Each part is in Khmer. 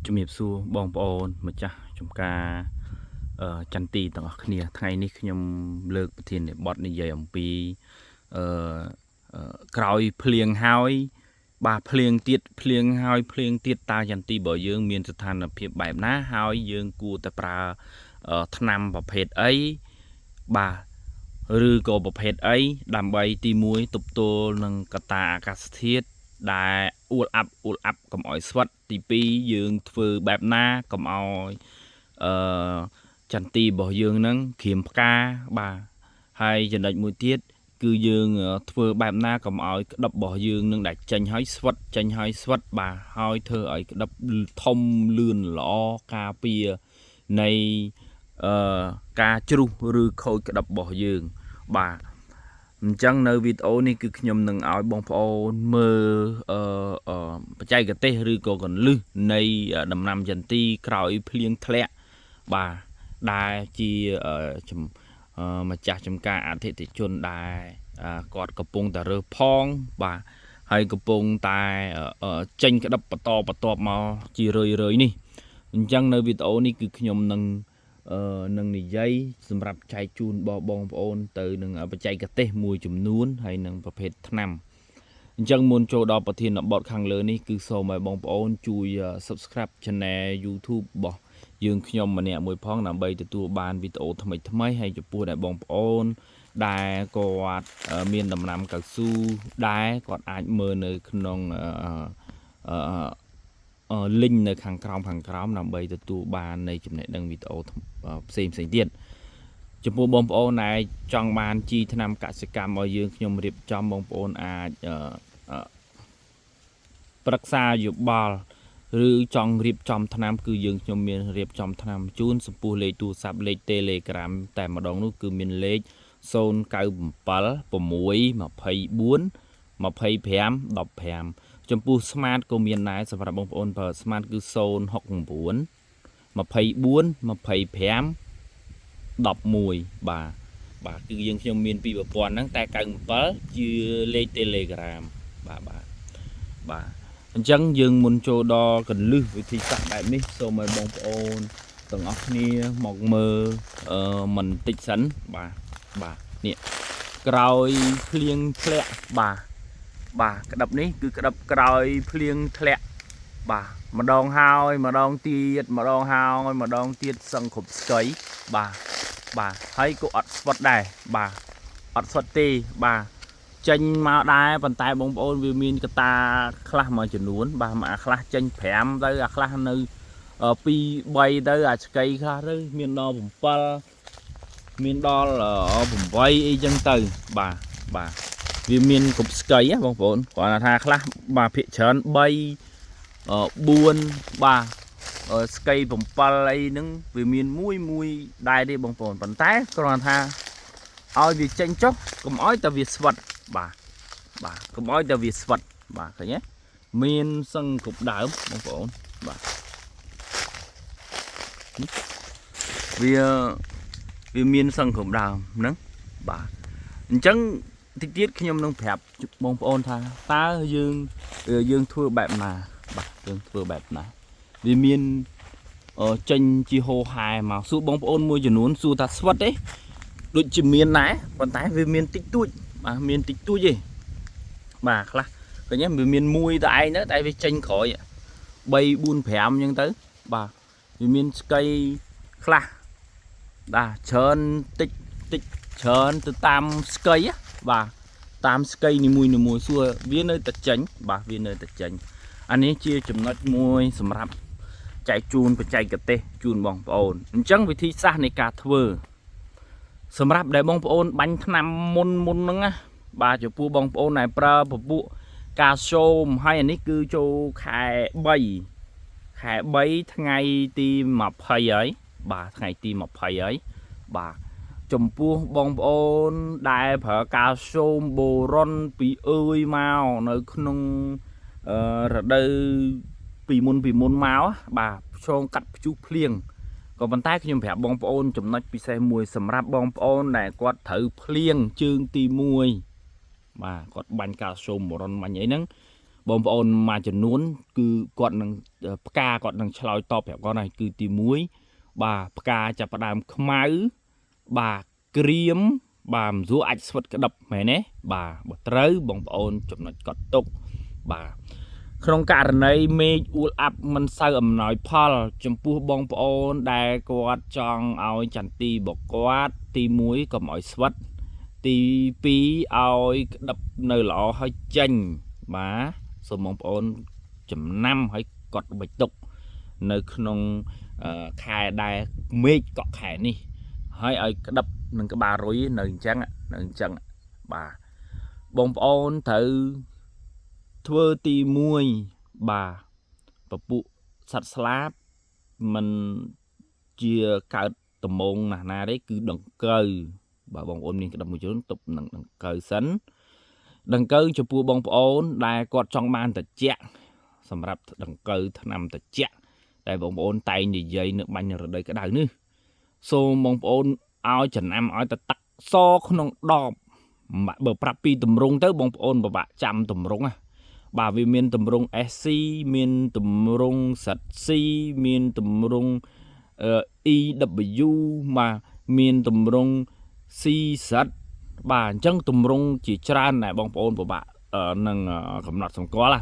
ជំរាបសួរបងប្អូនម្ចាស់ចំការចន្ទទីទាំងអស់គ្នាថ្ងៃនេះខ្ញុំលើកប្រធានបទនិយាយអំពីក្រោយភ្លៀងហើយបាទភ្លៀងទៀតតើចន្ទទីរបស់យើងមានស្ថានភាពបែបណាហើយយើងគួរតែប្រើថ្នាំប្រភេទអីបាទឬក៏ប្រភេទអីដើម្បីទី1ទប់ទល់នឹងកត្តាអាកាសធាតុដែលអ៊ូលអាប់កុំឲ្យស្វិតទី2យើងធ្វើបែបណាកុំឲ្យចន្ទទីរបស់យើងហ្នឹងក្រៀមផ្កាបាទហើយចំណុចមួយទៀតគឺយើងធ្វើបែបណាកុំឲ្យក្តឹបរបស់យើងនឹងដែលចេញហើយស្វិតបាទហើយធ្វើឲ្យក្តឹបធំលឿនល្អការពារនៃការជ្រុះឬខូចក្តឹបរបស់យើងបាទអញ្ចឹងនៅវីដេអូនេះគឺខ្ញុំនឹងឲ្យបងប្អូនមើលបច្ចេកទេសឬក៏កន្លឹះនៃដំណាំចន្ទទីក្រោយភ្លៀងធ្លាក់បាទដែលជាម្ចាស់ចំការអតិថិជនដែលគាត់កំពុងតែរើសផងបាទហើយកំពុងតែចេញក្តឹបបន្តមកជារឿយនេះអញ្ចឹងនៅវីដេអូនេះគឺខ្ញុំនឹងនិយាយសម្រាប់ចែកជូនបងប្អូនទៅនឹងបច្ចេកទេសមួយចំនួនហើយនឹងប្រភេទថ្នាំអញ្ចឹងមុនចូលដល់ប្រធានបទខាងលើនេះគឺសូមឲ្យបងប្អូនជួយ Subscribe Channel YouTube របស់យើងខ្ញុំម្នាក់មួយផងដើម្បីទទួលបានវីដេអូថ្មីហើយចំពោះដែលបងប្អូនដែលគាត់មានដំណាំកៅស៊ូដែរគាត់អាចមើលនៅក្នុងលីងនៅខាងក្រោមដើម្បីទទួលបាននៃចំណេះដឹងវីដេអូផ្សេងទៀតចំពោះបងប្អូនដែលចង់បានជីថ្នាំកសិកម្មឲ្យយើងខ្ញុំរៀបចំបងប្អូនអាចប្រឹក្សាយោបល់ឬចង់រៀបចំថ្នាំគឺយើងខ្ញុំមានរៀបចំថ្នាំជូនចំពោះលេខទូរស័ព្ទលេខ Telegram តែម្ដងនោះគឺមានលេខ097242515ចំពោះ Smart ក៏មានដែរសម្រាប់បងប្អូនប្រើ Smart គឺ069242511បាទគឺយើងខ្ញុំមានពីរប្រព័ន្ធហ្នឹងតែ97ជាលេខ Telegram បាទអញ្ចឹងយើងមុនចូលដល់កន្លឹះវិធីសាស្ត្របែបនេះសូមឲ្យបងប្អូនទាំងអស់គ្នាមកមើលមិនតិចសិនបាទនេះក្រោយភ្លៀងធ្លាក់បាទក្តឹបនេះគឺក្តឹបក្រោយភ្លៀងធ្លាក់បាទម្ដងហើយម្ដងទៀតសឹងគ្រប់ស្កៃបាទហើយក៏អត់ស្វិតដែរបាទអត់ស្វិតទេបាទចេញមកដែរប៉ុន្តែបងប្អូនវាមានកតាខ្លះមួយចំនួនបាទមួយអាខ្លះចេញ5ទៅអាខ្លះនៅ2 3ទៅអាស្កៃខ្លះទៅមានដល់7មានដល់8អីចឹងទៅបាទវាមានគ្រប់ស្កៃបងប្អូនគាត់ថាខ្លះបាទភាគច្រើន3 4បាទស្កៃ7អីហ្នឹងវាមានមួយដែរទេបងប្អូនប៉ុន្តែគ្រាន់ថាឲ្យវាចេញចុះកុំឲ្យតែវាស្វិតបាទកុំឲ្យតែវាស្វិតបាទឃើញទេមានសឹងគ្រប់ដើមបងប្អូនបាទវាមានសឹងគ្រប់ដើមហ្នឹងបាទអញ្ចឹងតិចទៀតខ្ញុំនឹងប្រាប់បងប្អូនថាតើយើងធ្វើបែបណាបាទយើងធ្វើបែបណាវាមានចេញជាហូរហែមកសួរបងប្អូនមួយចំនួនសួរថាស្វិតទេដូចជាមានដែរប៉ុន្តែវាមានតិចតួចបាទមានតិចតួចទេបាទខ្លះឃើញវាមានមួយតែឯងទៅតែវាចេញក្រោយ3 4 5អញ្ចឹងទៅបាទវាមានស្កៃខ្លះបាទច្រើនតិចច្រើនទៅតាមស្កៃបាទតាមស្កៃនីមួយសួរវានៅតែចេញបាទវានៅតែចេញអានេះជាចំណុចមួយសម្រាប់ចែកជូនបច្ចេកទេសជូនបងប្អូនអញ្ចឹងវិធីសាស្ត្រនៃការធ្វើសម្រាប់ដែលបងប្អូនបាញ់ថ្នាំមុនហ្នឹងណាបាទចំពោះបងប្អូនដែលប្រើពពួកកាល់ស្យូមហើយអានេះគឺចូលខែ3ថ្ងៃទី20ហើយបាទថ្ងៃទី20ហើយបាទចំពោះបងប្អូនដែលប្រើកាល់ស្យូមបូរុនពីអើយមកនៅក្នុងរដូវពីមុនមកបាទឆ្លងកាត់ព្យុះភ្លៀងក៏ប៉ុន្តែខ្ញុំប្រាប់បងប្អូនចំណុចពិសេសមួយសម្រាប់បងប្អូនដែលគាត់ត្រូវភ្លៀងជើងទី1បាទគាត់បាញ់កាល់ស្យូមបូរុនបាញ់អីហ្នឹង បងប្អូនមួយចំនួនគឺគាត់នឹងផ្កាគាត់នឹងឆ្លើយតបប្រាប់គាត់ហើយគឺទី1បាទផ្កាចាប់ផ្ដើមខ្មៅបាទក្រៀមបាទមិនស្រួលអាចស្វិតក្តឹបមែនទេបាទបើត្រូវបងប្អូនចំណុចកត់ទុកបាទក្នុងករណីមេឃអ៊ូលអាប់មិនសូវអំណោយផលចំពោះបងប្អូនដែលគាត់ចង់ឲ្យចន្ទីរបស់គាត់ទី1កុំឲ្យស្វិតទី2ឲ្យក្តឹបនៅល្អហើយចេញបាទសូមបងប្អូនចំណាំឲ្យកត់បិចទុកនៅក្នុងខែដែលមេឃកក់ខែនេះហើយឲ្យក្តឹបនឹងក្បាលរុយនៅអញ្ចឹងបាទបងប្អូនត្រូវធ្វើទី1បាទពពុះសត្វស្លាបមិនជាកើតត្មងណាទេគឺដង្កូវបាទបងប្អូនមានក្តឹបមួយជ្រុងទប់នឹងដង្កូវសិនដង្កូវចំពោះបងប្អូនដែលគាត់ចង់បានត្រជាក់សម្រាប់ដង្កូវថ្នាំត្រជាក់តែបងប្អូនតែងនិយាយនៅបាញ់រដូវក្តៅនេះសូមបងប្អូនឲ្យចំណាំឲ្យតែទឹកសក្នុងដបបើប្រាប់ពីតម្រងទៅបងប្អូនពិបាកចាំតម្រងណាបាទវាមានតម្រង SC មានតម្រង ZC មានតម្រងEW បាទមានតម្រង CZ បាទអញ្ចឹងតម្រងជាច្រើនដែរបងប្អូនពិបាកនឹងកំណត់សម្គាល់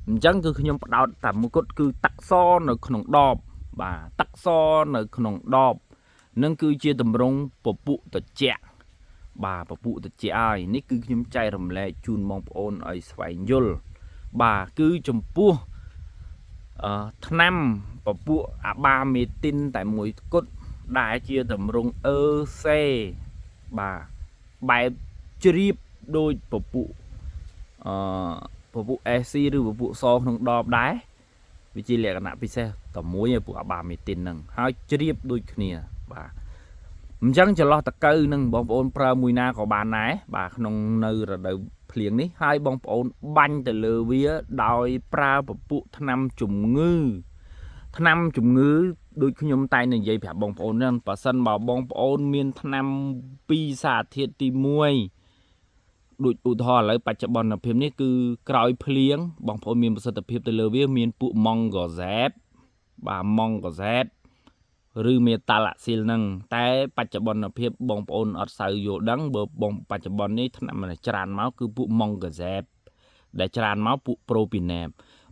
អញ្ចឹងគឺខ្ញុំផ្ដោតតែមួយគត់គឺទឹកសនៅក្នុងដបបាទទឹកសនៅក្នុងដបនឹងគឺជាតម្រងពពុះត្រជាក់បាទពពុះត្រជាក់ហើយនេះគឺខ្ញុំចែករំលែកជូនបងប្អូនឲ្យស្វែងយល់បាទគឺចំពោះថ្នាំពពុះអាបាមេទីនតែមួយគត់ដែលជាតម្រងសេបាទបែបជ្រាបដូចពពុះពពុះ SC ឬពពុះសក្នុងដបដែរវាជាលក្ខណៈពិសេសតែមួយពពុះអាបាមេទីនហ្នឹងហើយជ្រាបដូចគ្នាបាទអញ្ចឹងចន្លោះតកៅនឹងបងប្អូនប្រើមួយណាក៏បានដែរបាទក្នុងនៅរដូវភ្លៀងនេះហើយបងប្អូនបាញ់ទៅលើវាដោយប្រើពពុះថ្នាំជំងឺដូចខ្ញុំតែងនិយាយប្រាប់បងប្អូនហ្នឹងបើសិនបើបងប្អូនមានថ្នាំពីសារធាតុទី1ដូចឧទាហរណ៍ឥឡូវបច្ចុប្បន្នភាពនេះគឺក្រោយភ្លៀងបងប្អូនមានប្រសិទ្ធភាពទៅលើវាមានពួកម៉ង់ហ្គហ្សែបបាទម៉ង់ហ្គហ្សែបឬមេតាឡាក់ស៊ីលហ្នឹងតែបច្ចុប្បន្នភាពបងប្អូនអត់សូវយល់ដឹងបើបងបច្ចុប្បន្ននេះថ្នាំច្រើនមកគឺពួកម៉ង់ហ្គហ្សែបដែលច្រើនមកពួកប្រូពីណេប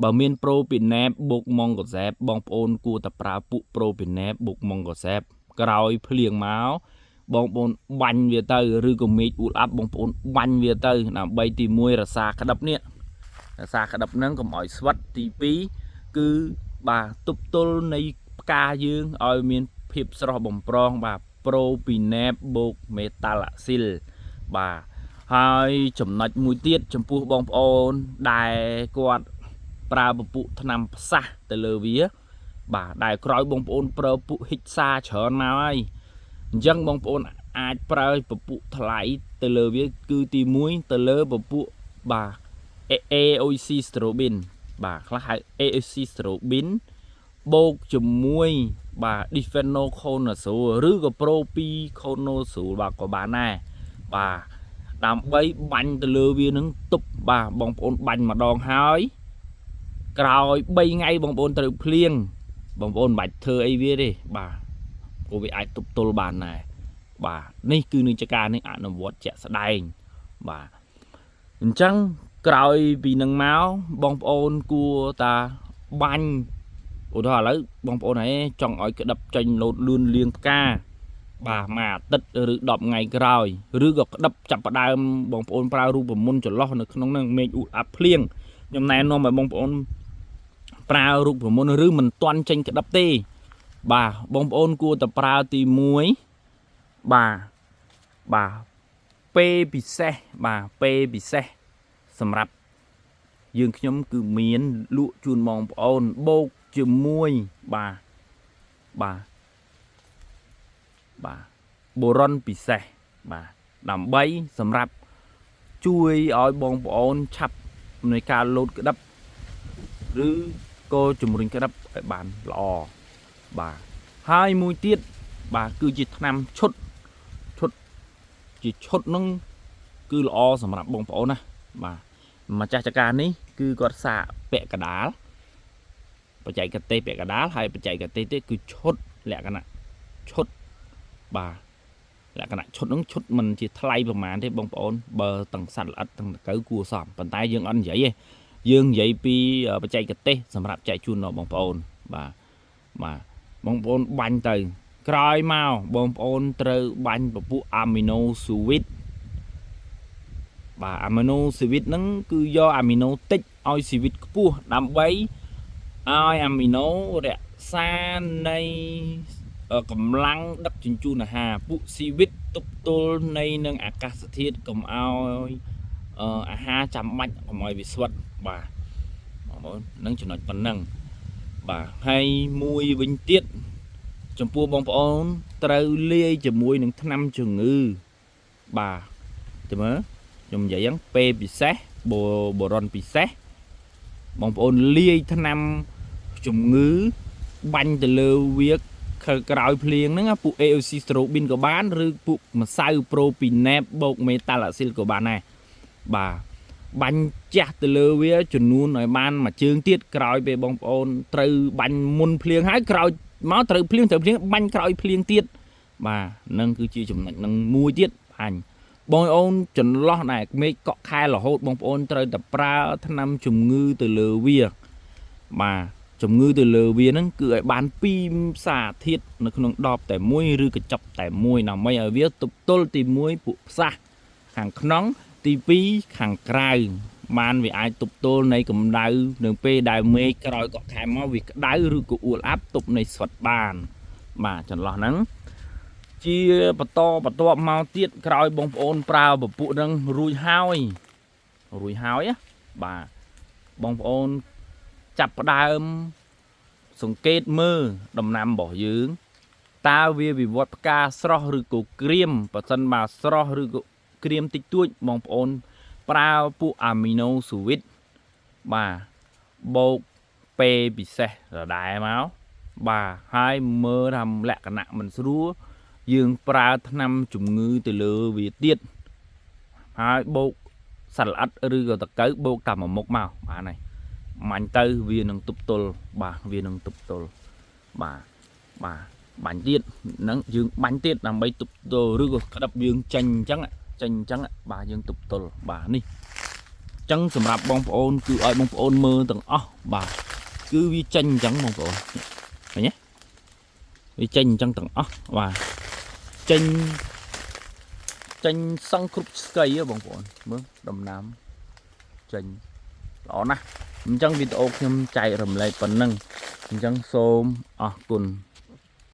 បើមានប្រូពីណេបបូកម៉ង់ហ្គហ្សែបបងប្អូនគួរតែប្រើពួកប្រូពីណេបបូកម៉ង់ហ្គហ្សែបក្រោយភ្លៀងមកបងប្អូនបាញ់វាទៅឬក៏មេឃអ៊ូលអាប់បងប្អូនបាញ់វាទៅដើម្បីទី1រសាក្តឹបនេះរសាក្តឹបហ្នឹងកុំឲ្យស្វិតទី2គឺបាទទប់ទល់នៃផ្កាយើងឲ្យមានភាពស្រស់បំប្រងបាទប្រូពីណេបបូកមេតាឡាក់ស៊ីលបាទហើយចំណុចមួយទៀតចំពោះបងប្អូនដែលគាត់ប្រើពពុះថ្នាំផ្សះទៅលើវាបាទដែលក្រោយបងប្អូនប្រើពុះហ៊ិចសាច្រើនមកហើយអញ្ចឹងបងប្អូនអាចប្រើពពុះថ្លៃទៅលើវាគឺទី1ទៅលើពពុះបាទ AOC Strobin បាទខ្លះហៅ AOC Strobin បូកជាមួយបាទ Difenoconazole ឬក៏ Propiconazole បាទក៏បានដែរបាទដើម្បីបាញ់ទៅលើវានឹងទប់បាទបងប្អូនបាញ់ម្ដងហើយក្រោយ3ថ្ងៃបងប្អូនត្រូវភ្លៀងបងប្អូនមិនបាច់ធ្វើអីវាទេបាទព្រោះវាអាចទប់ទល់បានដែរបាទនេះគឺនិច្ចការនេះអនុវត្តជាក់ស្ដែងបាទអញ្ចឹងក្រោយពីនឹងមកបងប្អូនគួរតាបាញ់ឧទាហរណ៍ឥឡូវបងប្អូនហ៎ចង់ឲ្យក្តឹបចេញលោតលឿនលៀងផ្កាបាទមួយអាទិត្យឬ10ថ្ងៃក្រោយឬក៏ក្តឹបចាប់ផ្ដើមបងប្អូនប្រើរូបមន្តចន្លោះនៅក្នុងនឹងមេឃអ៊ូអាប់ភ្លៀងខ្ញុំណែនាំឲ្យបងប្អូនប្រើរូបមន្តឬមិនទាន់ចេញក្តឹបទេបាទបងប្អូនគួរតែប្រើទី1បាទពេលពិសេសបាទពេលពិសេសសម្រាប់យើងខ្ញុំគឺមានលក់ជូនបងប្អូនបូកជាមួយបាទបូរុនពិសេសបាទដើម្បីសម្រាប់ជួយឲ្យបងប្អូនឆាប់នៃការលោតក្តឹបឬក៏ជំរុញក្តឹបឲ្យបានល្អបាទហើយមួយទៀតបាទគឺជាថ្នាំឈុតជាឈុតនឹងគឺល្អសម្រាប់បងប្អូនណាបាទម្ចាស់ចការនេះ cứ có xạ bẹ cả đá và chạy cái tê bẹ cả đá hay chạy cái tê tê cứ chốt lẹ cái nè chốt bà lẹ cái nè chốt nó chốt mình chỉ thay vào màn thế bông ôn bờ tầng sạch là tầng cái cua sòm bàn tay dương ăn vậy dương vậy pi và chạy cái tê sầm rạp chạy chun nó bông ôn bà mà bông ôn banh từ còi màu bông ôn từ banh và phụ amino sweet bà amino sweet nó cứ do amino tích oi sweet cua đam bấy oi amino rẻ xa này cầm lăng đắp chun chun là hà phụ sweet tục tô này nâng akas thiết cầm oi ha chăm mạnh của mọi việc xuất bà nâng cho nó còn nâng bà hay mùi vinh tiết trong pua bông ôn trâu lia cho mùi nâng năm trường ngư bà thì mớ trong vậy giống pe bị xét bồ ron bị xét bông ôn lia năm trường ngư banh từ lưu viết cõi phèn nó phụ AOC strobin của bán rư phụ mà sao propinep bột metalaxyl của bạn này bà bánh chặt từ lơ với chuẩn luôn nói ban mà chương tiết cõi về bông ôn từ bánh môn phèn hái cõi máu từ phèn bánh cõi phèn tiết bà nâng cứ chia chủng nâng mùi tiết hành bông ôn chuẩn lo này mấy cọ khai là hốt bông ôn từ tập ra năm chủng ngư từ lơ vía mà chủng ngư từ lơ vía nó cứ bán pim xả thiết nó không đọp tại muối rư cái chọc tại muối nào mấy ở vía tục tôn tìm muối phụ xa hàng nóng tivi hàng cài man vì ai tục tôn này cầm đau đường p đài mê rồi có khai máu vì đau rư của uổng áp tục này sọt bàn mà chẳng lo nắng chia bật to mau tiết còi bông ôn prao bờ phụ đang rùi hao á bà bông ôn chập đai sùng kết mơ đầm nam bỏ dưỡng ta vì vọt ca sro rư cổ cream và sân bà sro rư cổ cream tích tuổi bông ôn prao phụ amino sweet bà bột pe bị xe là đại máu bà hai mơ làm lẹ cả nặng mình rúa dương prao năm chủng ngư từ lừa vì tiết hai bột sạch ắt rư gọi tật cấy bột cầm một màu bà này mạnh tư viên nâng tục tol bà viên nâng tục tol bà bánh tiết nâng dương bánh tiết làm bấy tục tol rư gọi đập dương chanh trắng bà dương tục tol bà ní trắng sầm rạp bông ôn cứ ơi bông ôn mơ tầng bà cứ vi chanh trắng bông ôn này nhé vi chanh trắng tầng bà chanh xăng khúc cây á bông ôn mơ đầm nam chanh đó nè chẳng videoខ្ញុំចែករំលែកប៉ុណ្ណឹងអញ្ចឹងសូមអរគុណ